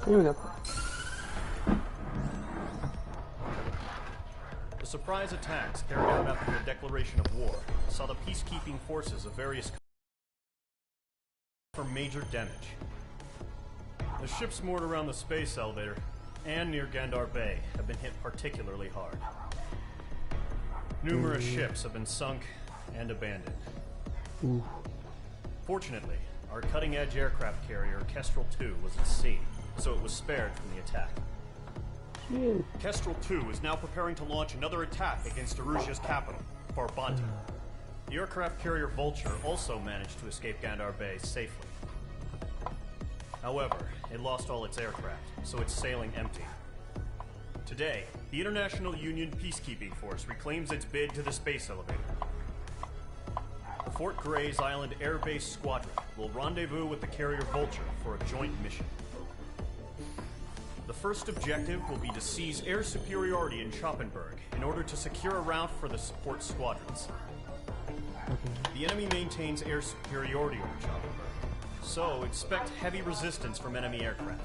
Here we go. The surprise attacks carried out after the declaration of war saw the peacekeeping forces of various countries for major damage. The ships moored around the space elevator and near Gandar Bay have been hit particularly hard. Numerous ships have been sunk and abandoned. Fortunately, our cutting-edge aircraft carrier, Kestrel 2, was at sea, so it was spared from the attack. Kestrel 2 is now preparing to launch another attack against Erusia's capital, Farbanti. The aircraft carrier Vulture also managed to escape Gandar Bay safely. However, it lost all its aircraft, so it's sailing empty. Today, the International Union Peacekeeping Force reclaims its bid to the space elevator. Fort Gray's Island Air Base Squadron will rendezvous with the carrier Vulture for a joint mission. The first objective will be to seize air superiority in Schoppenberg in order to secure a route for the support squadrons. The enemy maintains air superiority over Schoppenberg, so expect heavy resistance from enemy aircraft.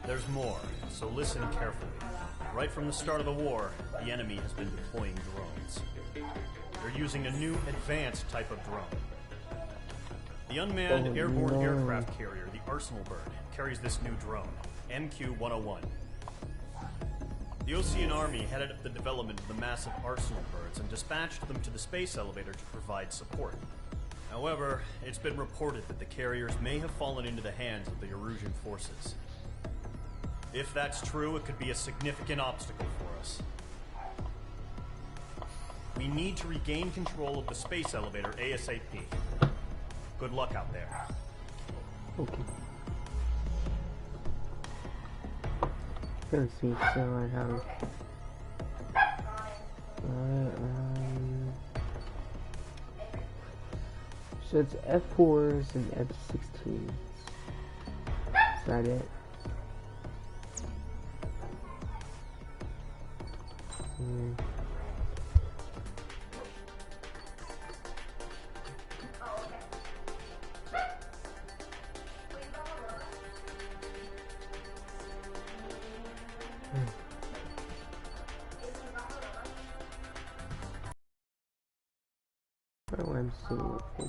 There's more, so listen carefully. Right from the start of the war, the enemy has been deploying drones. They're using a new advanced type of drone. The unmanned airborne aircraft carrier, the Arsenal Bird, carries this new drone, MQ-101. The Ocean Army headed up the development of the massive Arsenal Birds and dispatched them to the space elevator to provide support. However, it's been reported that the carriers may have fallen into the hands of the Erusian forces. If that's true, it could be a significant obstacle for us. We need to regain control of the space elevator ASAP. Good luck out there. Okay. Let's see, so I have... so it's F4s and F16s. Is that it?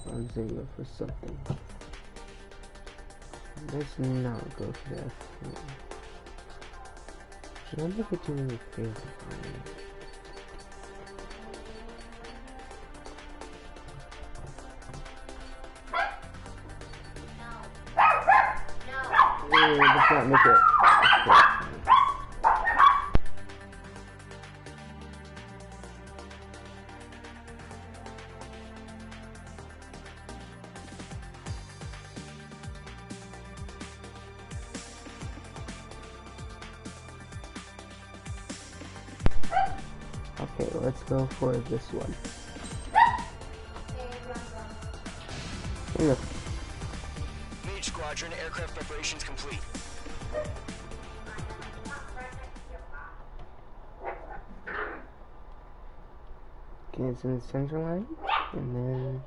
I'm saving for something. Let's not go for that. I wonder if it's really fancy for me. Let's not make it. Okay, let's go for this one. Here we go. Mage Squadron, aircraft preparations complete. Okay, it's in the center line, and then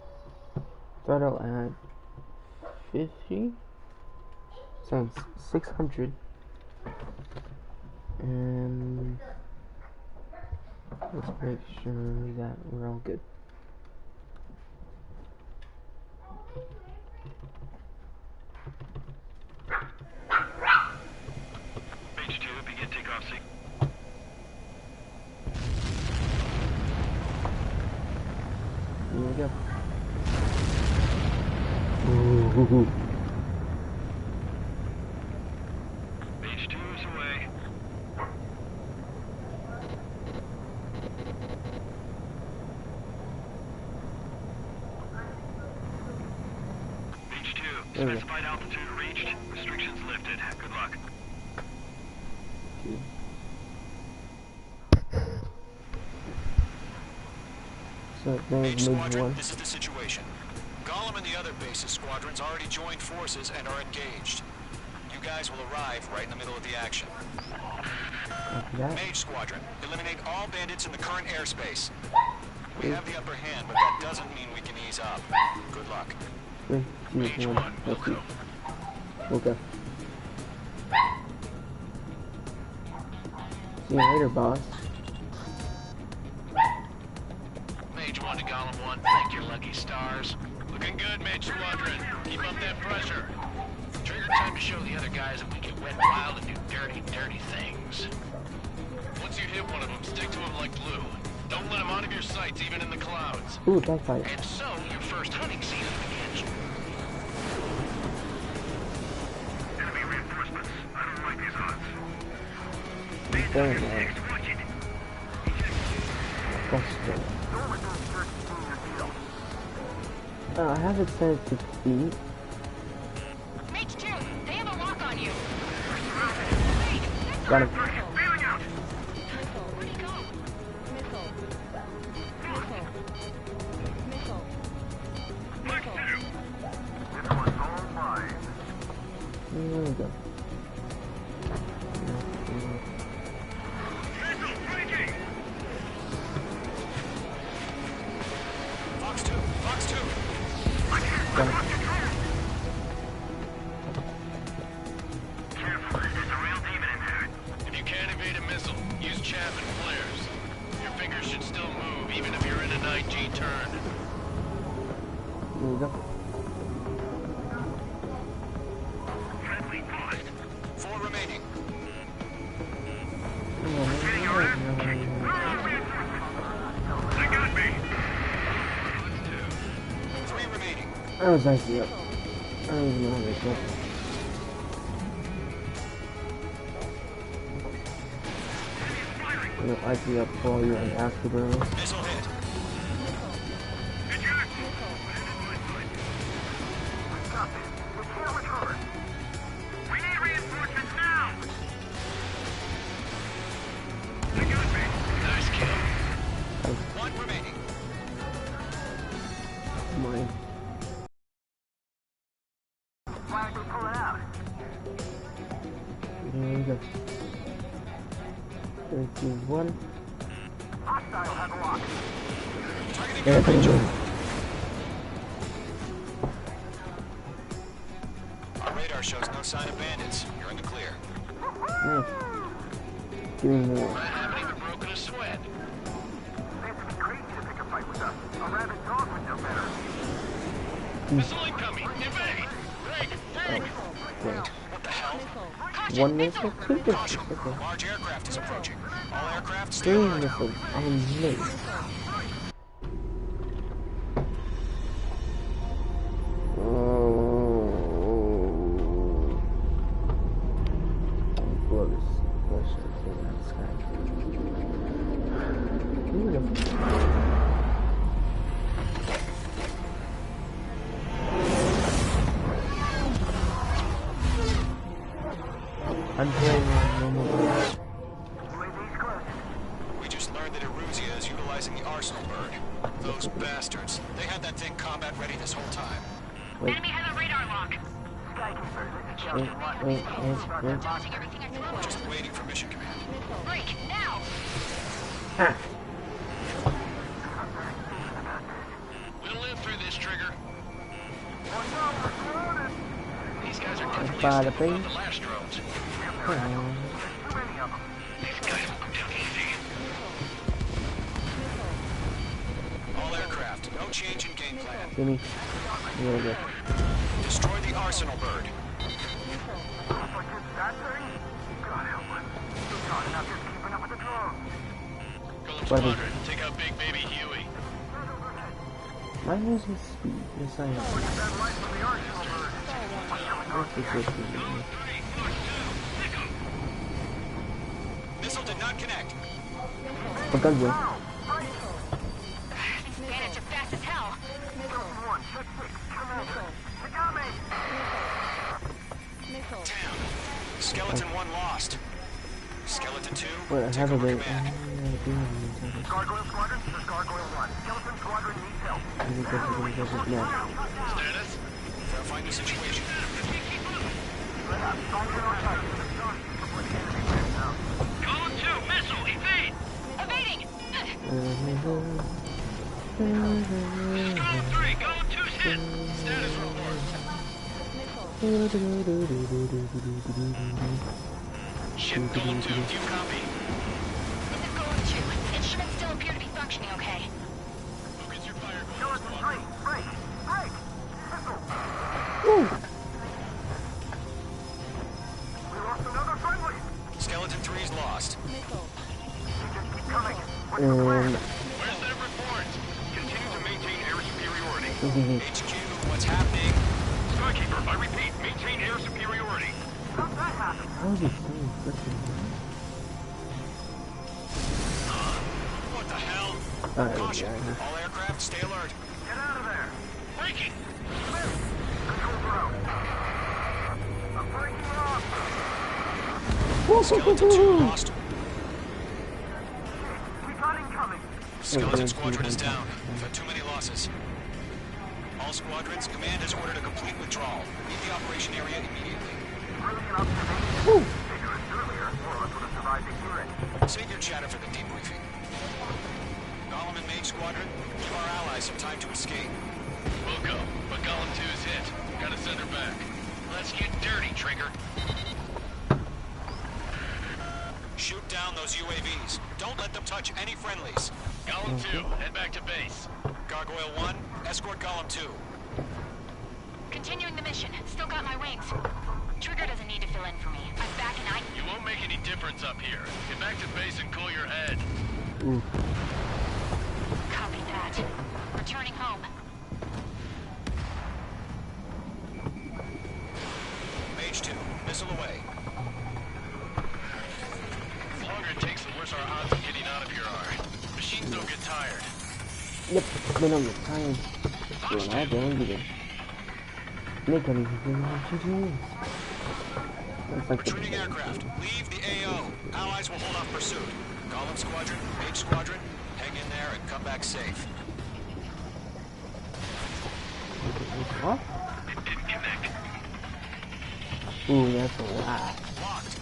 throttle at 50. So 600. And let's make sure that we're all good. pt2, begin takeoff sequence. Here we go. Ooh. pt2 is away. Specified altitude reached. Restrictions lifted. Good luck. So Mage Squadron, this is the situation. Gollum and the other base's squadrons already joined forces and are engaged. You guys will arrive right in the middle of the action. Mage Squadron, eliminate all bandits in the current airspace. We have the upper hand, but that doesn't mean we can ease up. Good luck. Mage 1, Wilco. Okay. See you later, boss. Mage 1 to Golem 1, thank your lucky stars. Looking good, Mage Squadron. Keep up that pressure. Trigger time to show the other guys that we get wet wild and do dirty, dirty things. Once you hit one of them, stick to them like glue. Don't let them out of your sights, even in the clouds. Ooh, that fight. And so, your first hunting season begins. Enemy reinforcements. I don't like these odds. Very nice. I have it set to feet. Mage 2, they have a lock on you. Got him. Where'd he go? There we go. Fox 2, Fox 2. Got him. Careful, there's a real demon in there. If you can't evade a missile, use chaff and flares. Your fingers should still move, even if you're in an IG turn. There we go. Friendly paused. 4 remaining. They got me. 3 remaining. I was actually up. I don't even know how they got. I'm gonna ice you up while you're in afterburner. Missile hit. We need reinforcements now. They got me. Nice kill. 1 remaining. Mine. There we go. 3, 2, 1. Targeting There we go. Our radar shows no sign of bandits. You're in the clear. Nice. Give me more. I haven't even broken a sweat. Missile incoming. Evade. Break. Great. What the hell? One missile, 2 missiles. Caution. Okay. Large aircraft is approaching. All aircraft stay 3 alert. missiles. I'm amazed. Blow this bullshit thing out of the sky. Beautiful. I'm playing on normal mode. We just learned that Eruzia is utilizing the Arsenal bird. Those bastards. They had that thing combat ready this whole time. Wait, Enemy has a radar lock. wait. Dodging everything I throw at Just him. waiting for mission command. Break, now! Ah, We'll live through this, Trigger. These guys are definitely Bada a step bing. above the last drones. come on. These guys will go down easy. All aircraft, no change in game plan. Gimme. Really good. Destroy the Arsenal bird. Golem What is- Squadron, take out Big Baby Huey. Mine losing speed. Yes, I am. This is good. Missile did not connect. What gun do? These bandits are fast as hell. Damn. Skeleton 1 lost. Skeleton 2, Wait, I take have a over rate. command. Gargoyle Squadron, this is Gargoyle 1. Skeleton Squadron needs help. No. Status? Verifying the situation. Column 2, missile, evade! Evading! Column 3, Column 2's hit! Status report. Ship Golem 2, do you copy? This is Golem 2. Instruments still appear to be functioning okay. Focus your fire. Skeleton 3, break! Break! Missile! Woo! We lost another friendly! Skeleton 3's lost. Just keep coming. What's the And plan? Where's that report? Continue to maintain air superiority. mhm. HQ, what's happening? Skykeeper, I repeat, maintain air superiority. How'd that happen? How is he so freaking? What the hell? Alright, Caution, yeah. all aircraft stay alert. Get out of there! Breaking! Control ground. I'm breaking off! Skeleton 2 lost. We got incoming! Skeleton Squadron is down. We've had too many losses. All squadrons, command has ordered a complete withdrawal. Leave the operation area immediately. Brilliant observation. Vigorous earlier, more of us would have survived to hear it. Save your chatter for the debriefing. Golem and Mage Squadron, give our allies some time to escape. We'll go, but Golem 2's hit. Gotta send her back. Let's get dirty, Trigger. Shoot down those UAVs. Don't let them touch any friendlies. Golem 2, head back to base. Gargoyle 1, escort Golem 2. Continuing the mission. Still got my wings. Trigger doesn't need to fill in for me. I'm back and You won't make any difference up here. Get back to base and cool your head. Copy that. Returning home. Mage 2, missile away. The longer it takes, the worse our odds of getting out of here are. Machines don't get tired. Yep, they don't get tired. Doing all damn good. Look at these things. It's like Retreating aircraft, leave the AO. Allies will hold off pursuit. Golem Squadron, Mage Squadron, hang in there and come back safe. What? It didn't connect. Ooh, that's a lot. Locked.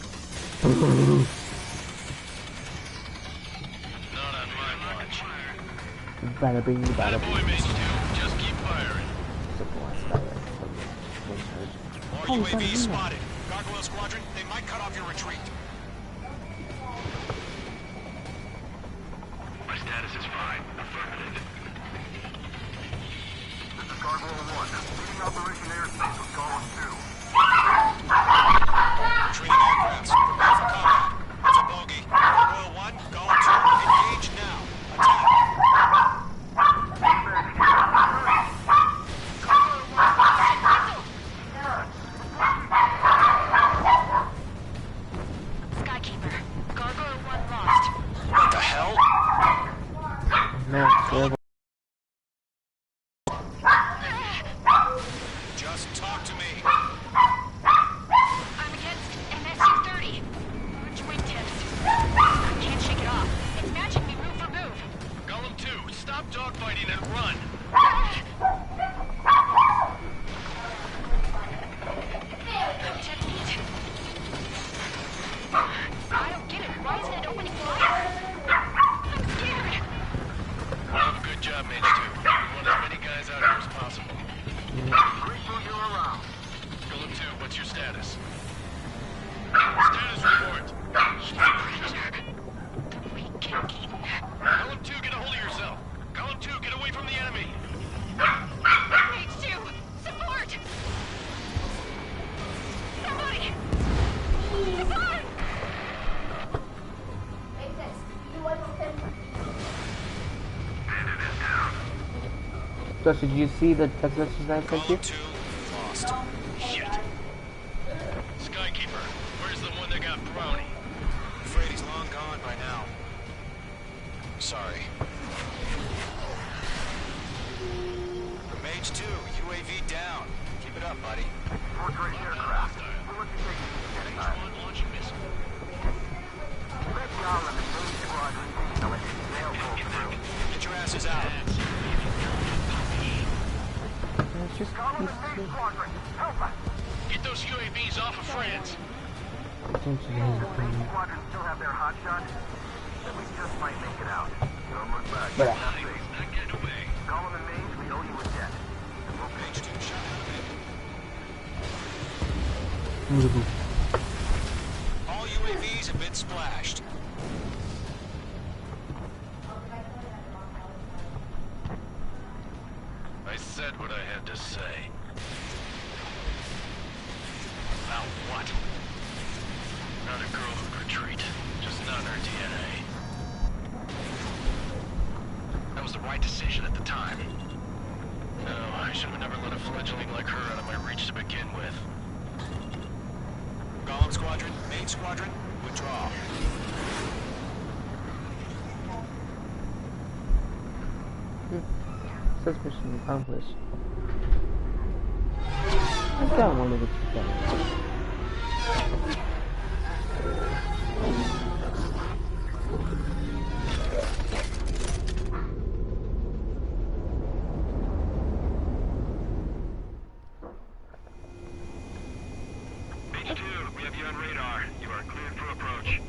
Not on my watch. Bada bing, bada Boy, bing. Mage 2, just keep firing. More UAVs spotted. Gargoyle Squadron, they might cut off your retreat. My status is fine. Affirmative. This is Gargoyle 1. Leading Operation Airspace with Golem 2. Retreating aircrafts, prepare for combat. It's a bogey. Gargoyle 1, Golem 2, engage now. Attack. Skykeeper. Gargoyle 1 lost. What the hell? No, forever. Just talk to me. I'm against MS-230. Orange wingtips. I can't shake it off. It's matching me move for move. Golem 2, stop dogfighting and run. Protect it. I don't get it. Why isn't it opening fire? I'm scared. Good job, Mage 2. We want as many guys out here as possible. Grateful you're around. Golem 2, what's your status? Status report. We can keep. Golem 2, get a hold of yourself. Golem 2, get away from the enemy. Mage 2, support! Somebody! Support! Josh, did you see the text message that I sent you? Golem 2, lost. Shit. Skykeeper, where's the one that got Brownie? Afraid he's long gone by now. Sorry. Mage 2, UAV down. Keep it up, buddy. Portrait aircraft. We'll let you take it next time. Launching missile. Let Golem and Mage Squadron know it. They'll pull through. Get your asses out. It's just Golem and Mage Squadron, help us! Get those UAVs off of France. attention Will Mage Squadron still have their hot shot? Then we just might make it out. Don't look back. Bruh. Not getting away. Golem and Mage, we owe you a debt. Mage 2 shot here. All UAVs have been splashed. said what I had to say. About what? Not a girl who'd retreat. Just not in her DNA. That was the right decision at the time. No, I should have never let a fledgling like her out of my reach to begin with. Golem Squadron, Main Squadron, withdraw. Suspicion accomplished. I've got one of the two guys. pt2, we have you on radar. You are cleared for approach.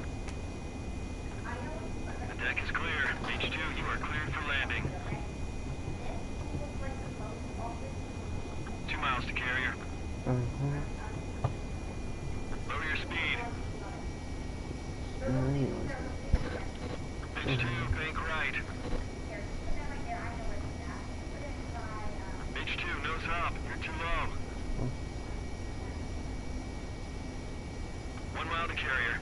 The deck is clear. pt2, you are cleared for landing. 2 miles to carrier. Lower your speed. pt2, bank right. pt2, nose up. You're too low. 1 mile to carrier.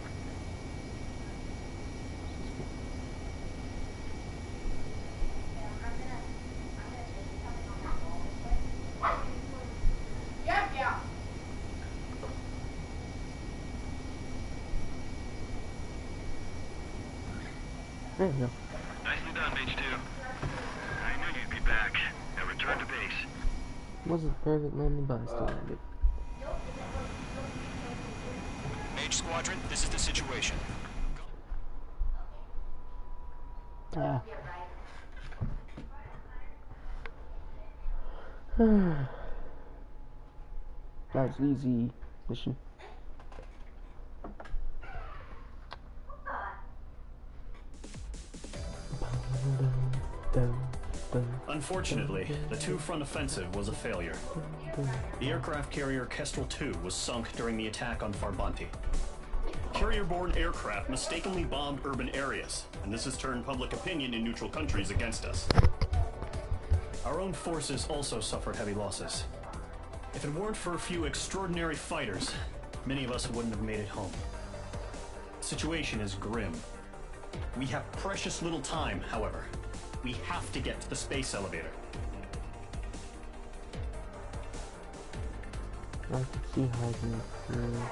There you go. Nicely done, pt2. I knew you'd be back. Now return to base. Wasn't perfect landing, but I still landed. Mage Squadron, this is the situation. Ah. That was easy mission. Unfortunately, the two-front offensive was a failure. The aircraft carrier Kestrel II was sunk during the attack on Farbanti. Carrier-borne aircraft mistakenly bombed urban areas, and this has turned public opinion in neutral countries against us. Our own forces also suffered heavy losses. If it weren't for a few extraordinary fighters, many of us wouldn't have made it home. The situation is grim. We have precious little time, however. We have to get to the space elevator. I can see how I can improve.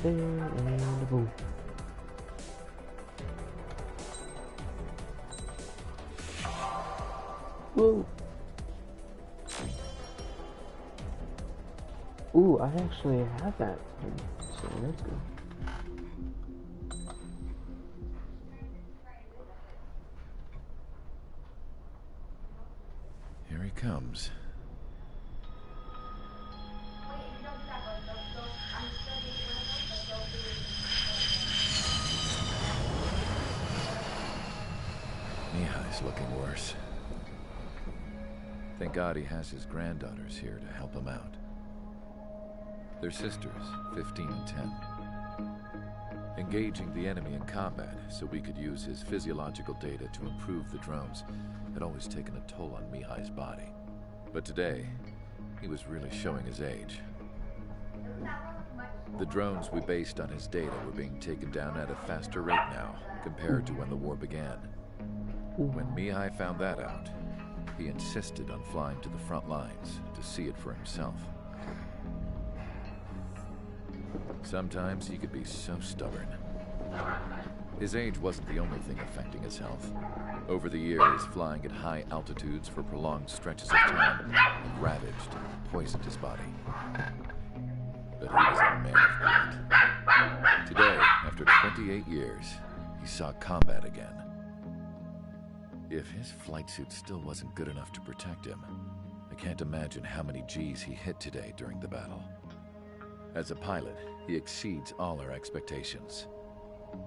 There and boom. Whoa. Ooh, I actually have that, so that's good. Here he comes. Mihai's looking worse. Thank God he has his granddaughters here to help him out. They're sisters, 15 and 10. Engaging the enemy in combat so we could use his physiological data to improve the drones had always taken a toll on Mihai's body. But today, he was really showing his age. The drones we based on his data were being taken down at a faster rate now, compared to when the war began. When Mihai found that out, he insisted on flying to the front lines to see it for himself. Sometimes he could be so stubborn. His age wasn't the only thing affecting his health. Over the years, flying at high altitudes for prolonged stretches of time had ravaged and poisoned his body. But he was a man of blood. Today, after 28 years, he saw combat again. If his flight suit still wasn't good enough to protect him, I can't imagine how many G's he hit today during the battle. As a pilot, he exceeds all our expectations.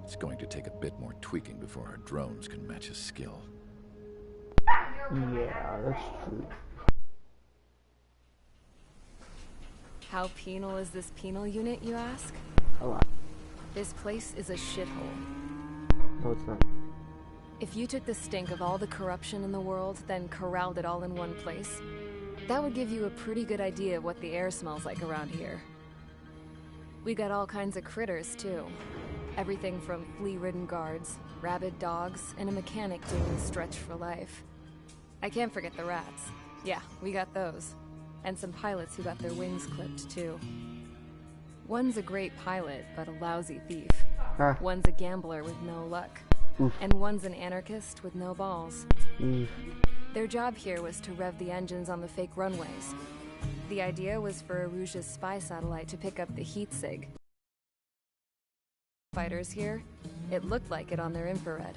It's going to take a bit more tweaking before our drones can match his skill. Yeah, that's true. How penal is this penal unit, you ask? A lot. This place is a shithole. No, it's not. If you took the stink of all the corruption in the world, then corralled it all in one place, that would give you a pretty good idea of what the air smells like around here. We got all kinds of critters, too. Everything from flea-ridden guards, rabid dogs, and a mechanic doing the stretch for life. I can't forget the rats. Yeah, we got those. And some pilots who got their wings clipped, too. One's a great pilot, but a lousy thief. One's a gambler with no luck. Oof. And one's an anarchist with no balls. Oof. Their job here was to rev the engines on the fake runways. The idea was for Aruja's spy satellite to pick up the heat sig. Fighters here, it looked like it on their infrared.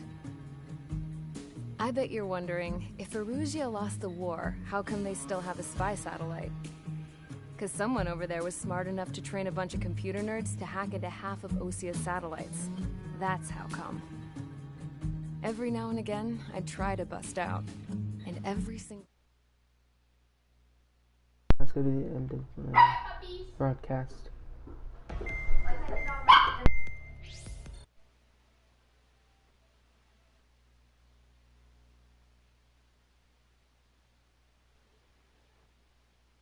I bet you're wondering, if Aruja lost the war, how come they still have a spy satellite? Because someone over there was smart enough to train a bunch of computer nerds to hack into half of Osia's satellites. That's how come. Every now and again, I'd try to bust out. And every single... That's gonna be the end of my broadcast.